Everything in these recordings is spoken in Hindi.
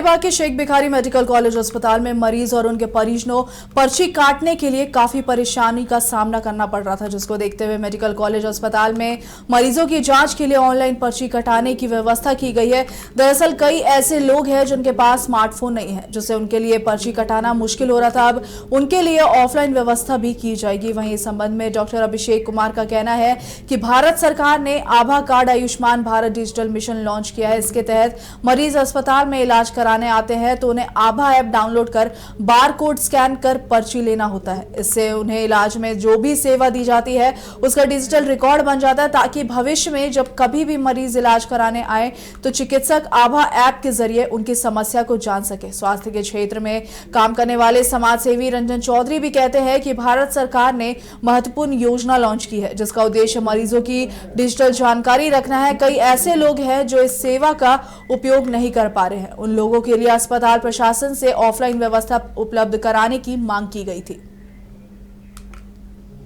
हजारीबाग के शेख भिखारी मेडिकल कॉलेज अस्पताल में मरीज और उनके परिजनों पर्ची काटने के लिए काफी परेशानी का सामना करना पड़ रहा था, जिसको देखते हुए मेडिकल कॉलेज अस्पताल में मरीजों की जांच के लिए ऑनलाइन पर्ची कटाने की व्यवस्था की गई है। दरअसल कई ऐसे लोग हैं जिनके पास स्मार्टफोन नहीं है, जिससे उनके लिए पर्ची कटाना मुश्किल हो रहा था। अब उनके लिए ऑफलाइन व्यवस्था भी की जाएगी। वहीं इस संबंध में डॉक्टर अभिषेक कुमार का कहना है कि भारत सरकार ने आभा card Ayushman Bharat digital mission launch किया है। इसके तहत मरीज अस्पताल में इलाज कराने आते हैं तो उन्हें आभा ऐप डाउनलोड कर बार कोड स्कैन कर पर्ची लेना होता है। इससे उन्हें इलाज में जो भी सेवा दी जाती है उसका डिजिटल रिकॉर्ड बन जाता है, ताकि भविष्य में जब कभी भी मरीज इलाज कराने आए तो चिकित्सक आभा ऐप के जरिए उनकी समस्या को जान सके। स्वास्थ्य के क्षेत्र में काम करने वाले समाज सेवी रंजन चौधरी भी कहते हैं कि भारत सरकार ने महत्वपूर्ण योजना लॉन्च की है, जिसका उद्देश्य मरीजों की डिजिटल जानकारी रखना है। कई ऐसे लोग हैं जो इस सेवा का उपयोग नहीं कर पा रहे हैं। उन लोगों के लिए अस्पताल प्रशासन से ऑफलाइन व्यवस्था उपलब्ध कराने की मांग की गई थी।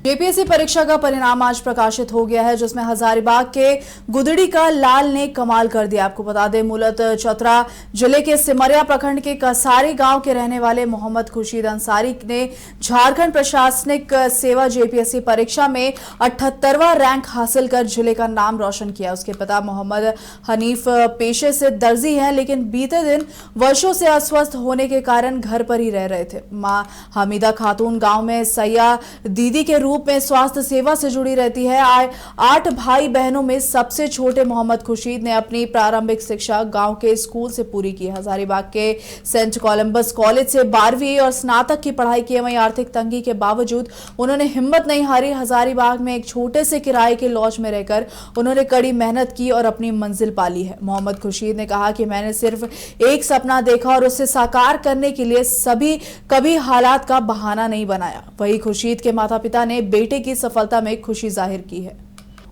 जेपीएससी परीक्षा का परिणाम आज प्रकाशित हो गया है, जिसमें हजारीबाग के गुदड़ी का लाल ने कमाल कर दिया। आपको बता दें, मूलत चतरा जिले के सिमरिया प्रखंड के कसारी गांव के रहने वाले मोहम्मद खुर्शीद अंसारी ने झारखंड प्रशासनिक सेवा जेपीएससी परीक्षा में 78वां रैंक हासिल कर जिले का नाम रोशन किया। उसके पिता मोहम्मद हनीफ पेशे से दर्जी हैं, लेकिन बीते दिन वर्षों से अस्वस्थ होने के कारण घर पर ही रह रहे थे। मां हमीदा खातून गांव में सैया दीदी के रूप में स्वास्थ्य सेवा से जुड़ी रहती है। 8 भाई बहनों में सबसे छोटे मोहम्मद खुर्शीद ने अपनी प्रारंभिक शिक्षा गांव के स्कूल से पूरी की। हजारीबाग के सेंट कोलंबस कॉलेज से 12वीं और स्नातक की पढ़ाई की। वहीं आर्थिक तंगी के बावजूद उन्होंने हिम्मत नहीं हारी। हजारीबाग में एक छोटे से किराए के लॉज में रहकर उन्होंने कड़ी मेहनत की और अपनी मंजिल पाली है। मोहम्मद खुर्शीद ने कहा कि मैंने सिर्फ एक सपना देखा और उसे साकार करने के लिए कभी हालात का बहाना नहीं बनाया। वहीं खुर्शीद के माता पिता ने बेटे की सफलता में खुशी जाहिर की है।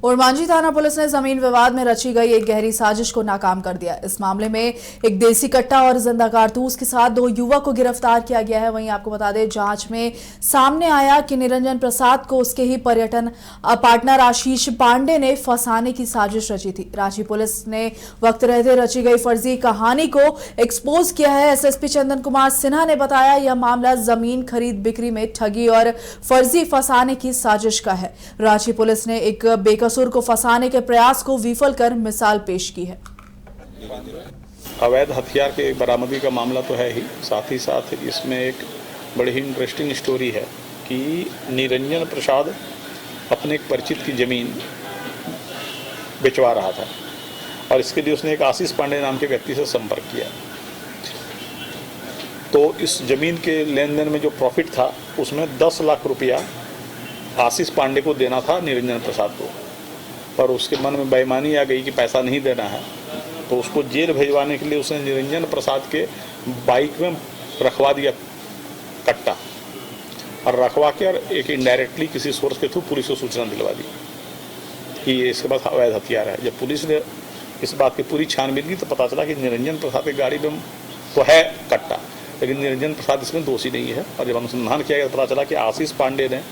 और मांझी थाना पुलिस ने जमीन विवाद में रची गई एक गहरी साजिश को नाकाम कर दिया। इस मामले में एक देसी कट्टा और जिंदा कारतूस के साथ 2 युवक को गिरफ्तार किया गया है। वहीं आपको बता दें, जांच में सामने आया कि निरंजन प्रसाद को उसके ही पर्यटन पार्टनर आशीष पांडे ने फंसाने की साजिश रची थी। रांची पुलिस ने वक्त रहते रची गई फर्जी कहानी को एक्सपोज किया है। एसएसपी चंदन कुमार सिन्हा ने बताया, यह मामला जमीन खरीद बिक्री में ठगी और फर्जी फंसाने की साजिश का है। रांची पुलिस ने एक बेकसूर को फंसाने के प्रयास को विफल कर मिसाल पेश की है। अवैध हथियार के बरामदगी का मामला तो है ही, साथ ही साथ इसमें एक बड़ी ही इंटरेस्टिंग स्टोरी है कि निरंजन प्रसाद अपने एक परिचित की ज़मीन बेचवा रहा था और इसके लिए उसने एक आशीष पांडे नाम के व्यक्ति से संपर्क किया। तो इस ज़मीन के लेन देन में जो प्रॉफिट था उसमें 10 लाख रुपया आशीष पांडे को देना था निरंजन प्रसाद को, पर उसके मन में बेईमानी आ गई कि पैसा नहीं देना है। तो उसको जेल भिजवाने के लिए उसने निरंजन प्रसाद के बाइक में रखवा दिया कट्टा और रखवा के और एक इनडायरेक्टली किसी सोर्स के थ्रू पुलिस को सूचना दिलवा दी कि ये इसके पास अवैध हथियार है। जब पुलिस ने इस बात की पूरी छानबीन की तो पता चला कि निरंजन प्रसाद की गाड़ी में तो है कट्टा, लेकिन निरंजन प्रसाद इसमें दोषी नहीं है। और जब अनुसंधान किया गया तो पता चला कि आशीष पांडे ने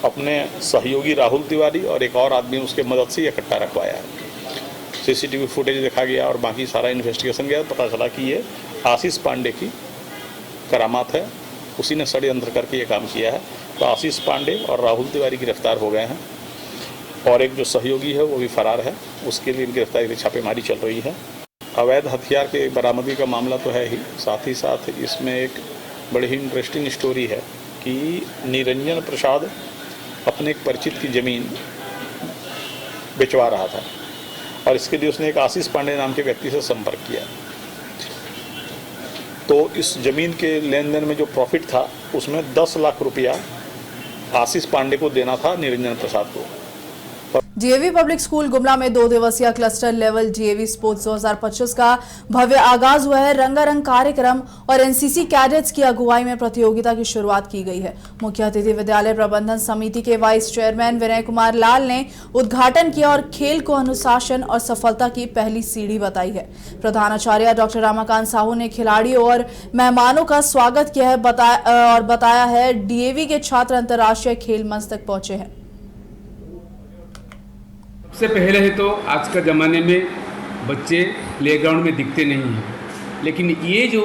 अपने सहयोगी राहुल तिवारी और एक और आदमी उसके मदद से यह कट्टा रखवाया है। सीसीटीवी फुटेज देखा गया और बाकी सारा इन्वेस्टिगेशन गया, पता चला कि ये आशीष पांडे की करामात है, उसी ने षड्यंत्र करके ये काम किया है। तो आशीष पांडे और राहुल तिवारी गिरफ्तार हो गए हैं और एक जो सहयोगी है वो भी फरार है, उसके लिए गिरफ्तारी की छापेमारी चल रही है। अवैध हथियार के बरामदगी का मामला तो है ही, साथ ही साथ इसमें एक बड़ी ही इंटरेस्टिंग स्टोरी है कि निरंजन प्रसाद अपने एक परिचित की ज़मीन बेचवा रहा था और इसके लिए उसने एक आशीष पांडे नाम के व्यक्ति से संपर्क किया। तो इस ज़मीन के लेन देन में जो प्रॉफिट था उसमें 10 लाख रुपया आशीष पांडे को देना था निरंजन प्रसाद को। डीएवी पब्लिक स्कूल गुमला में 2 दिवसीय क्लस्टर लेवल डीएवी स्पोर्ट्स 2025 का भव्य आगाज हुआ है। रंगारंग कार्यक्रम और एनसीसी कैडेट्स की अगुवाई में प्रतियोगिता की शुरुआत की गई है। मुख्य अतिथि विद्यालय प्रबंधन समिति के वाइस चेयरमैन विनय कुमार लाल ने उद्घाटन किया और खेल को अनुशासन और सफलता की पहली सीढ़ी बताई है। प्रधानाचार्य डॉक्टर रामाकांत साहू ने खिलाड़ियों और मेहमानों का स्वागत किया है और बताया है डीएवी के छात्र अंतर्राष्ट्रीय खेल मंच तक पहुंचे हैं। सबसे पहले है तो आज के ज़माने में बच्चे प्लेग्राउंड में दिखते नहीं हैं, लेकिन ये जो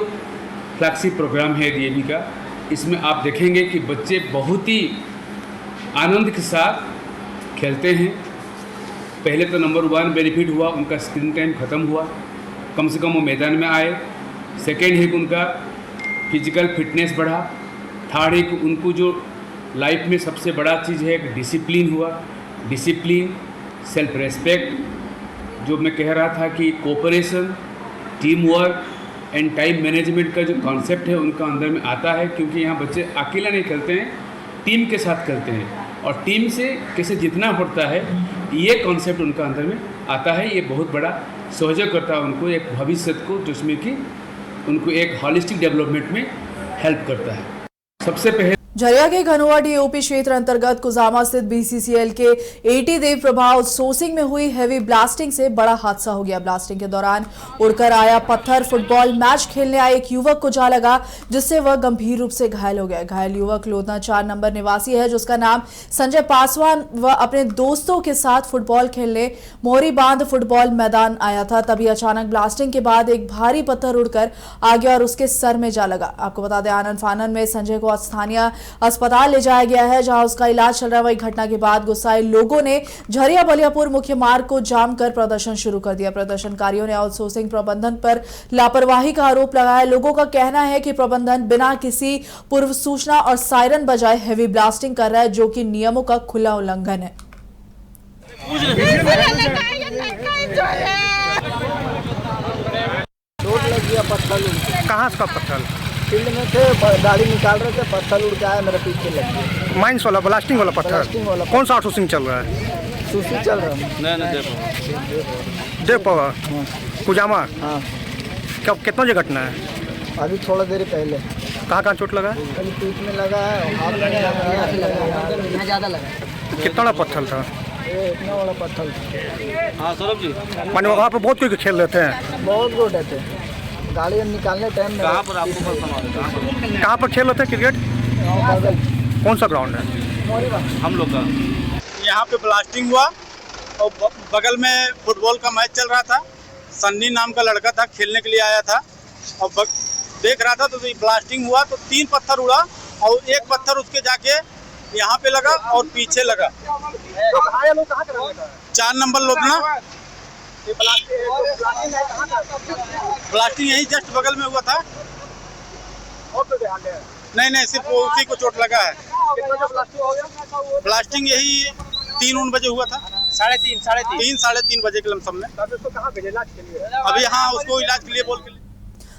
फ्लैगशिप प्रोग्राम है डीएवी का, इसमें आप देखेंगे कि बच्चे बहुत ही आनंद के साथ खेलते हैं। पहले तो नंबर 1 बेनिफिट हुआ, उनका स्क्रीन टाइम ख़त्म हुआ, कम से कम वो मैदान में आए। सेकेंड है कि उनका फिजिकल फिटनेस बढ़ा। थर्ड है कि उनको जो लाइफ में सबसे बड़ा चीज़ है डिसिप्लिन हुआ। डिसिप्लिन, सेल्फ रेस्पेक्ट, जो मैं कह रहा था कि cooperation, team work and time management का जो कॉन्सेप्ट है उनका अंदर में आता है, क्योंकि यहाँ बच्चे अकेला नहीं खेलते हैं, टीम के साथ खेलते हैं और टीम से कैसे जीतना पड़ता है, ये कॉन्सेप्ट उनका अंदर में आता है। ये बहुत बड़ा सहयोग करता है उनको एक भविष्य को, जिसमें कि उनको एक हॉलिस्टिक डेवलपमेंट में हेल्प करता है। सबसे पहले झरिया के घनुआ डीओपी क्षेत्र अंतर्गत कुजामा स्थित बीसीसीएल के एटी देव प्रभा आउटसोर्सिंग में हुई हैवी ब्लास्टिंग से बड़ा हादसा हो गया। ब्लास्टिंग के दौरान उड़कर आया पत्थर फुटबॉल मैच खेलने आए एक युवक को जा लगा, जिससे वह गंभीर रूप से घायल हो गया। घायल युवक लोधना 4 नंबर निवासी है, जिसका नाम संजय पासवान। वह अपने दोस्तों के साथ फुटबॉल खेलने मोहरी बांध फुटबॉल मैदान आया था। तभी अचानक ब्लास्टिंग के बाद एक भारी पत्थर उड़कर आ गया और उसके सर में जा लगा। आपको बता दें, आनन फानन में संजय को स्थानीय अस्पताल ले जाया गया है, जहां उसका इलाज चल रहा है। वही घटना के बाद गुस्साए लोगों ने झरिया बलियापुर मुख्य मार्ग को जाम कर प्रदर्शन शुरू कर दिया। प्रदर्शनकारियों ने आउटसोर्सिंग प्रबंधन पर लापरवाही का आरोप लगाया। लोगों का कहना है कि प्रबंधन बिना किसी पूर्व सूचना और सायरन बजाए हैवी ब्लास्टिंग कर रहा है, जो कि नियमों का खुला उल्लंघन है। चोट लग गया, पत्थर कहाँ का पत्थर? फील्ड में थे, गाड़ी निकाल रहे थे, पत्थर उड़ के आया मेरे पीछे लग गया। माइंस वाला ब्लास्टिंग वाला पत्थर? ब्लास्टिंग वाला। कौन सा आउटसोर्सिंग चल रहा है? सूसी चल रहा है। देव पावर कुजामा। हाँ, कब कितना बजे घटना है? अभी थोड़ा देर पहले। कहाँ चोट लगा है? अभी पीठ में लगा है, हाथ में लगा है, यहाँ ज़्यादा लगा। कितना बड़ा पत्थर था? ये इतना बड़ा पत्थर था। हाँ सौरभ जी, माने वहाँ पर बहुत कोई खेल रहे थे? बहुत गोटे थे, गाड़ी निकालने टाइम में। कहाँ पर आपको कहाँ पर खेल रहे थे क्रिकेट? बगल कौन सा ग्राउंड है? मोरी बांध। हम लोग का यहाँ पे ब्लास्टिंग हुआ और बगल में फुटबॉल का मैच चल रहा था। सन्नी नाम का लड़का था, खेलने के लिए आया था और देख रहा था तो ब्लास्टिंग हुआ तो 3 पत्थर उड़ा और एक पत्थर उसके जाके यहाँ पे लगा और पीछे लगा। 4 नंबर लोधना। ब्लास्टिंग यही जस्ट बगल में हुआ था। नहीं, सिर्फ उसी को चोट लगा है। ब्लास्टिंग यही 3 बजे हुआ था, 3:30 बजे के लमसम में। अभी हाँ, उसको इलाज के लिए बोल के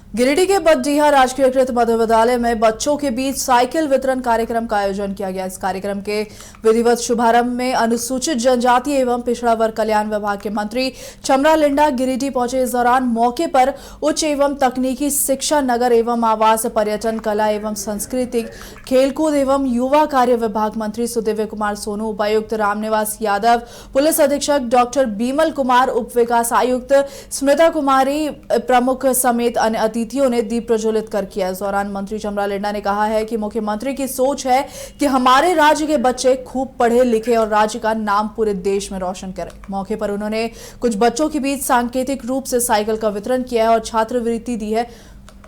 गिरिडीह के बडडीहा राजकीय कृत मध्य विद्यालय में बच्चों के बीच साइकिल वितरण कार्यक्रम का आयोजन किया गया। इस कार्यक्रम के विधिवत शुभारंभ में अनुसूचित जनजाति एवं पिछड़ा वर्ग कल्याण विभाग के मंत्री चमरा लिंडा गिरिडीह पहुंचे। इस दौरान मौके पर उच्च एवं तकनीकी शिक्षा, नगर एवं आवास, पर्यटन, कला एवं संस्कृति, खेलकूद एवं युवा कार्य विभाग मंत्री सुदिव्य कुमार सोनू, उपायुक्त रामनिवास यादव, पुलिस अधीक्षक डॉक्टर बीमल कुमार, उप विकास आयुक्त स्मृता कुमारी प्रमुख समेत अन्य अतिथियों ने दीप प्रज्वलित कर किया। इस दौरान मंत्री चमरा लिंडा ने कहा है कि मुख्यमंत्री की सोच है कि हमारे राज्य के बच्चे खूब पढ़े लिखे और राज्य का नाम पूरे देश में रोशन करें। मौके पर उन्होंने कुछ बच्चों के बीच सांकेतिक रूप से साइकिल का वितरण किया है और छात्रवृत्ति दी है।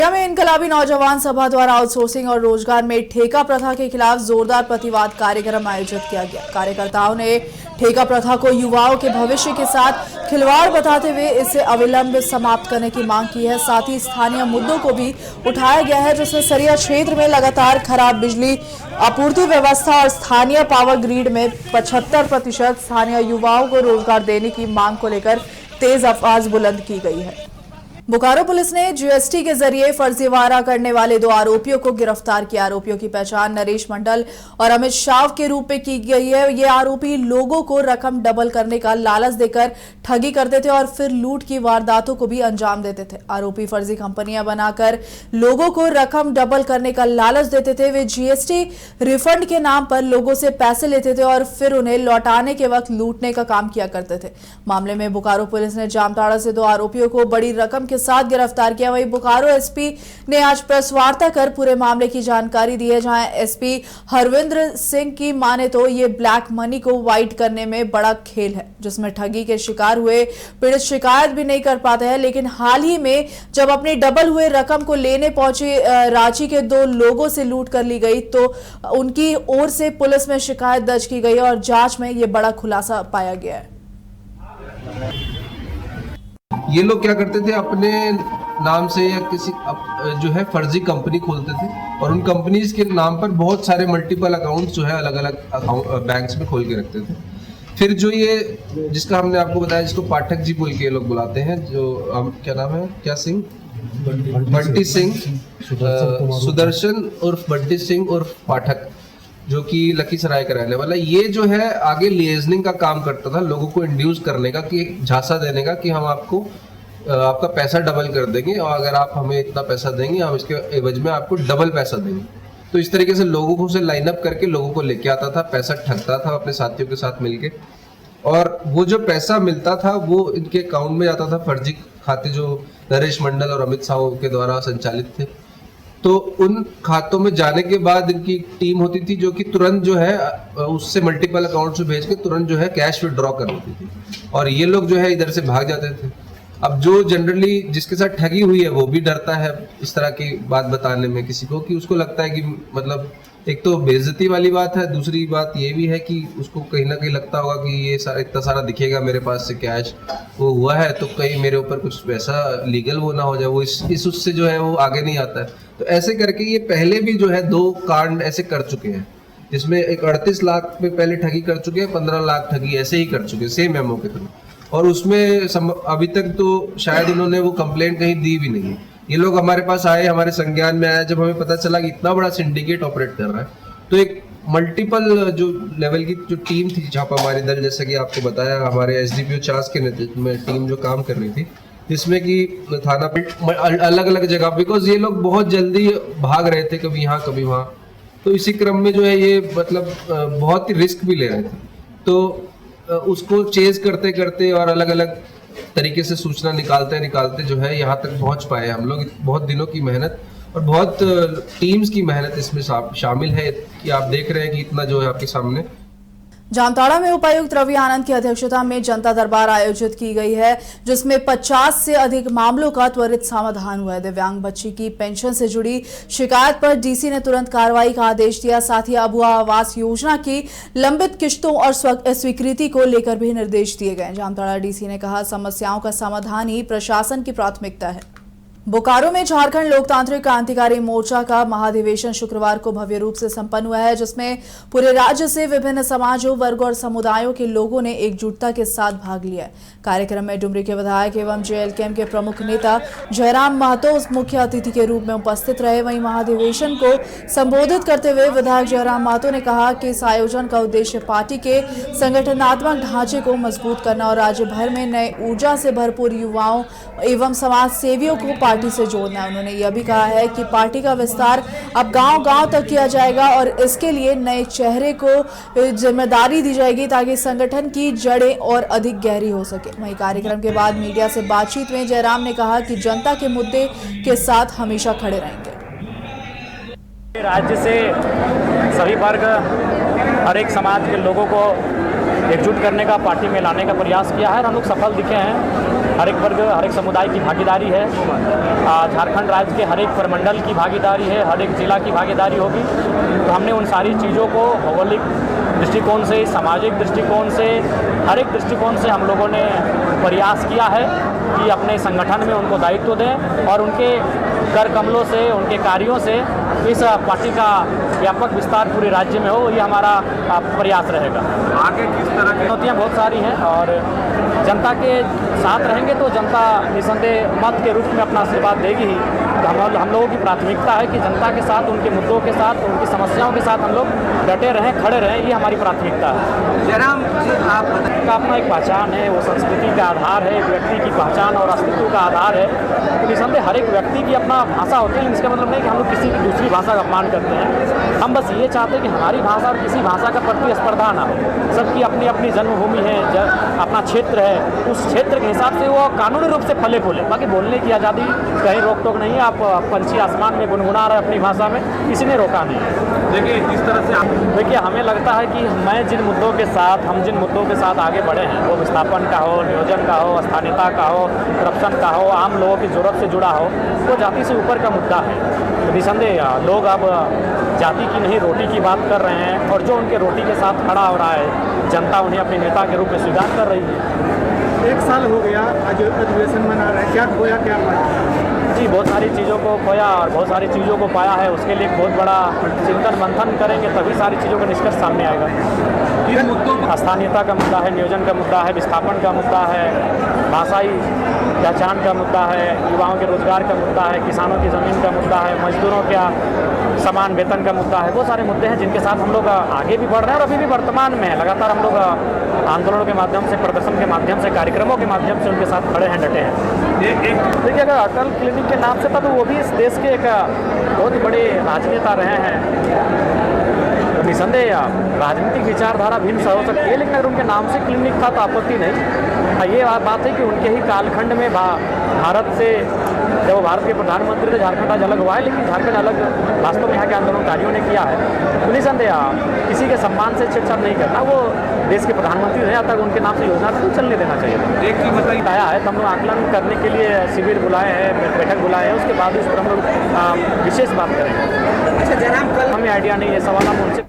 में इनकलाबी नौजवान सभा द्वारा आउटसोर्सिंग और रोजगार में ठेका प्रथा के खिलाफ जोरदार प्रतिवाद कार्यक्रम आयोजित किया गया। कार्यकर्ताओं ने ठेका प्रथा को युवाओं के भविष्य के साथ खिलवाड़ बताते हुए इसे अविलंब समाप्त करने की मांग की है। साथ ही स्थानीय मुद्दों को भी उठाया गया है, जिसमें सरिया क्षेत्र में लगातार खराब बिजली आपूर्ति व्यवस्था और स्थानीय पावर ग्रिड में 75% स्थानीय युवाओं को रोजगार देने की मांग को लेकर तेज आवाज बुलंद की गई है। बोकारो पुलिस ने जीएसटी के जरिए फर्जीवाड़ा करने वाले 2 आरोपियों को गिरफ्तार किया। आरोपियों की पहचान नरेश मंडल और अमित शाव के रूप में की गई है। ये आरोपी लोगों को रकम डबल करने का लालच देकर ठगी करते थे और फिर लूट की वारदातों को भी अंजाम देते थे। आरोपी फर्जी कंपनियां बनाकर लोगों को रकम डबल करने का लालच देते थे। वे जीएसटी रिफंड के नाम पर लोगों से पैसे लेते थे और फिर उन्हें लौटाने के वक्त लूटने का काम किया करते थे। मामले में बोकारो पुलिस ने जामताड़ा से 2 आरोपियों को बड़ी रकम के साथ गिरफ्तार किया। वहीं बोकारो एसपी ने आज प्रेस वार्ता कर पूरे मामले की जानकारी दी है, जहां एसपी हरविंद्र सिंह की माने तो ये ब्लैक मनी को व्हाइट करने में बड़ा खेल है, जिसमें ठगी के शिकार हुए पीड़ित शिकायत भी नहीं कर पाते हैं। लेकिन हाल ही में जब अपनी डबल हुए रकम को लेने पहुंचे रांची के 2 लोगों से लूट कर ली गई तो उनकी ओर से पुलिस में शिकायत दर्ज की गई और जांच में ये बड़ा खुलासा पाया गया है। ये लोग क्या करते थे, अपने नाम से या किसी जो है फर्जी कंपनी खोलते थे और उन कंपनीज के नाम पर बहुत सारे मल्टीपल अकाउंट्स जो है अलग अलग अकाउंट बैंक्स में खोल के रखते थे। फिर जो ये जिसका हमने आपको बताया, जिसको पाठक जी बोल के ये लोग बुलाते हैं, जो क्या नाम है, क्या सिंह, बंटी सिंह, सुदर्शन उर्फ बंटी सिंह उर्फ पाठक, जो कि लखीसराय का रहने वाला, ये जो है आगे लिएजनिंग का काम करता था, लोगों को इंड्यूस करने का, कि झांसा देने का कि हम आपको आपका पैसा डबल कर देंगे और अगर आप हमें इतना पैसा देंगे हम इसके एवज में आपको डबल पैसा देंगे। तो इस तरीके से लोगों को से लाइन अप करके लोगों को लेके आता था, पैसा ठगता था अपने साथियों के साथ मिलके, और वो जो पैसा मिलता था वो इनके अकाउंट में जाता था, फर्जी खाते जो नरेश मंडल और अमित साहू के द्वारा संचालित थे। तो उन खातों में जाने के बाद इनकी टीम होती थी जो कि तुरंत जो है उससे मल्टीपल अकाउंट से भेज के तुरंत जो है कैश विड्रॉ कर देती थी और ये लोग जो है इधर से भाग जाते थे। अब जो जनरली जिसके साथ ठगी हुई है वो भी डरता है इस तरह की बात बताने में किसी को, कि उसको लगता है कि मतलब एक तो बेइज्जती वाली बात है, दूसरी बात ये भी है कि उसको कहीं ना कहीं लगता होगा कि ये इतना सारा दिखेगा मेरे पास से कैश वो हुआ है तो कहीं मेरे ऊपर कुछ वैसा लीगल वो ना हो जाए, वो इस उससे जो है वो आगे नहीं आता है। तो ऐसे करके ये पहले भी जो है 2 कांड ऐसे कर चुके हैं, जिसमें एक 38 लाख में पहले ठगी कर चुके हैं, 15 लाख ठगी ऐसे ही कर चुके हैं सेम मेमो के थ्रू, और उसमें अभी तक तो शायद इन्होंने वो कंप्लेंट कहीं दी भी नहीं। ये लोग हमारे पास आए, हमारे संज्ञान में आया जब हमें पता चला कि इतना बड़ा सिंडिकेट ऑपरेट कर रहा है, तो एक मल्टीपल जो लेवल की जो टीम थी छापामारी दल, जैसा कि आपको बताया हमारे एसडीपीओ चास के नेतृत्व में टीम जो काम कर रही थी, जिसमें कि थाना पे अलग अलग जगह, बिकॉज ये लोग बहुत जल्दी भाग रहे थे, कभी यहाँ कभी वहाँ, तो इसी क्रम में जो है ये मतलब बहुत ही रिस्क भी ले रहे थे। तो उसको चेज करते करते और अलग अलग तरीके से सूचना निकालते जो है यहाँ तक पहुँच पाए हम लोग। बहुत दिनों की मेहनत और बहुत टीम्स की मेहनत इसमें शामिल है कि आप देख रहे हैं कि इतना जो है आपके सामने। जामताड़ा में उपायुक्त रवि आनंद की अध्यक्षता में जनता दरबार आयोजित की गई है, जिसमें 50 से अधिक मामलों का त्वरित समाधान हुआ है। दिव्यांग बच्ची की पेंशन से जुड़ी शिकायत पर डीसी ने तुरंत कार्रवाई का आदेश दिया। साथ ही अबुआ आवास योजना की लंबित किश्तों और स्वीकृति को लेकर भी निर्देश दिए गए। जामताड़ा डीसी ने कहा, समस्याओं का समाधान ही प्रशासन की प्राथमिकता है। बोकारो में झारखंड लोकतांत्रिक क्रांतिकारी मोर्चा का महाधिवेशन शुक्रवार को भव्य रूप से संपन्न हुआ है, जिसमें पूरे राज्य से विभिन्न समाजों, वर्गों और समुदायों के लोगों ने एकजुटता के साथ भाग लिया। कार्यक्रम में डुमरी के विधायक एवं जेएलकेएम के प्रमुख नेता जयराम महतो मुख्य अतिथि के रूप में उपस्थित रहे। वहीं महाधिवेशन को संबोधित करते हुए विधायक जयराम महतो ने कहा कि इस आयोजन का उद्देश्य पार्टी के संगठनात्मक ढांचे को मजबूत करना और राज्य भर में नए ऊर्जा से भरपूर युवाओं एवं समाज सेवियों को पार्टी से जोड़ना है। उन्होंने यह भी कहा है कि पार्टी का विस्तार अब गांव-गांव तक किया जाएगा और इसके लिए नए चेहरे को जिम्मेदारी दी जाएगी ताकि संगठन की जड़ें और अधिक गहरी हो सके। वहीं कार्यक्रम के बाद मीडिया से बातचीत में जयराम ने कहा कि जनता के मुद्दे के साथ हमेशा खड़े रहेंगे। राज्य से सभी वर्ग, हर एक समाज के लोगों को एकजुट करने का, पार्टी में लाने का प्रयास किया है और हम लोग सफल दिखे हैं। हर एक वर्ग, हर एक समुदाय की भागीदारी है। झारखंड राज्य के हर एक प्रमंडल की भागीदारी है, हर एक जिला की भागीदारी होगी। तो हमने उन सारी चीज़ों को भौगोलिक दृष्टिकोण से, सामाजिक दृष्टिकोण से, हर एक दृष्टिकोण से हम लोगों ने प्रयास किया है कि अपने संगठन में उनको दायित्व दें और उनके कर कमलों से, उनके कार्यों से इस पार्टी का व्यापक विस्तार पूरे राज्य में हो, ये हमारा प्रयास रहेगा। आगे किस तरह की चुनौतियाँ बहुत सारी हैं और जनता के साथ रहेंगे तो जनता निसंदेह मत के रूप में अपना आशीर्वाद देगी ही। हम लोगों की प्राथमिकता है कि जनता के साथ, उनके मुद्दों के साथ, उनकी समस्याओं के साथ हम लोग डटे रहें, खड़े रहें, ये हमारी प्राथमिकता है। जयराम जी, आप का अपना एक पहचान है, वो संस्कृति का आधार है, एक व्यक्ति की पहचान और अस्तित्व का आधार है। तो निसंदेह हर एक व्यक्ति की अपना भाषा होती है, लेकिन इसका मतलब नहीं कि हम लोग किसी की दूसरी भाषा का अपमान करते हैं। हम बस ये चाहते हैं कि हमारी भाषा और किसी भाषा का प्रतिस्पर्धा ना हो। सबकी अपनी अपनी जन्मभूमि है, अपना क्षेत्र है, उस क्षेत्र के हिसाब से वो कानूनी रूप से फले फूले। बाकी बोलने की आज़ादी, कहीं रोक टोक नहीं है। आप पंछी आसमान में गुनगुना रहे अपनी भाषा में, किसी ने रोका नहीं। देखिए इस तरह से देखिए, हमें लगता है कि हम जिन मुद्दों के साथ आगे बढ़े हैं, वो विस्थापन का हो, नियोजन का हो, स्थानीयता का हो, करप्शन का हो, आम लोगों की ज़रूरत से जुड़ा हो, वो जाति से ऊपर का मुद्दा है। तो निसंदेह लोग अब जाति की नहीं, रोटी की बात कर रहे हैं, और जो उनके रोटी के साथ खड़ा हो रहा है, जनता उन्हें अपने नेता के रूप में स्वीकार कर रही है। 1 साल हो गया अधिवेशन मना रहे हैं, क्या खोया क्या पाया? जी, बहुत सारी चीज़ों को खोया और बहुत सारी चीज़ों को पाया है। उसके लिए बहुत बड़ा चिंतन मंथन करेंगे, तभी सारी चीज़ों का निष्कर्ष सामने आएगा। इन मुद्दों पर स्थानीयता का मुद्दा है, नियोजन का मुद्दा है, विस्थापन का मुद्दा है, भाषाई पहचान का मुद्दा है, युवाओं के रोजगार का मुद्दा है, किसानों की ज़मीन का मुद्दा है, मजदूरों का समान वेतन का मुद्दा है। वो सारे मुद्दे हैं जिनके साथ हम लोग आगे भी बढ़ रहे हैं और अभी भी वर्तमान में लगातार हम लोग आंदोलनों के माध्यम से, प्रदर्शन के माध्यम से, कार्यक्रमों के माध्यम से उनके साथ खड़े हैं, डटे हैं। देखिए, अगर अटल क्लिनिक के नाम से था तो वो भी इस देश के एक बहुत ही बड़े राजनेता रहे हैं। तो निसंदेह राजनीतिक विचारधारा भिन्न हो सकती है, लेकिन अगर उनके नाम से क्लिनिक था तो आपत्ति नहीं। ये बात है कि उनके ही कालखंड में भारत से, जब वो भारत के प्रधानमंत्री थे, झारखंड आज अलग हुआ है, लेकिन झारखंड अलग वास्तव में यहाँ के आंदोलनकारियों ने किया है। तो निसंदेह किसी के सम्मान से छेड़छाड़ नहीं करना। वो देश के प्रधानमंत्री रहे, तक उनके नाम से योजना तो चलने देना चाहिए। एक चीज़ बताइए, आया है तो हम लोग आकलन करने के लिए शिविर बुलाए हैं, बैठक बुलाए हैं, उसके बाद इस पर हम लोग विशेष बात करेंगे। अच्छा जयराम, कल हमें आइडिया नहीं है, सवाल हम उनसे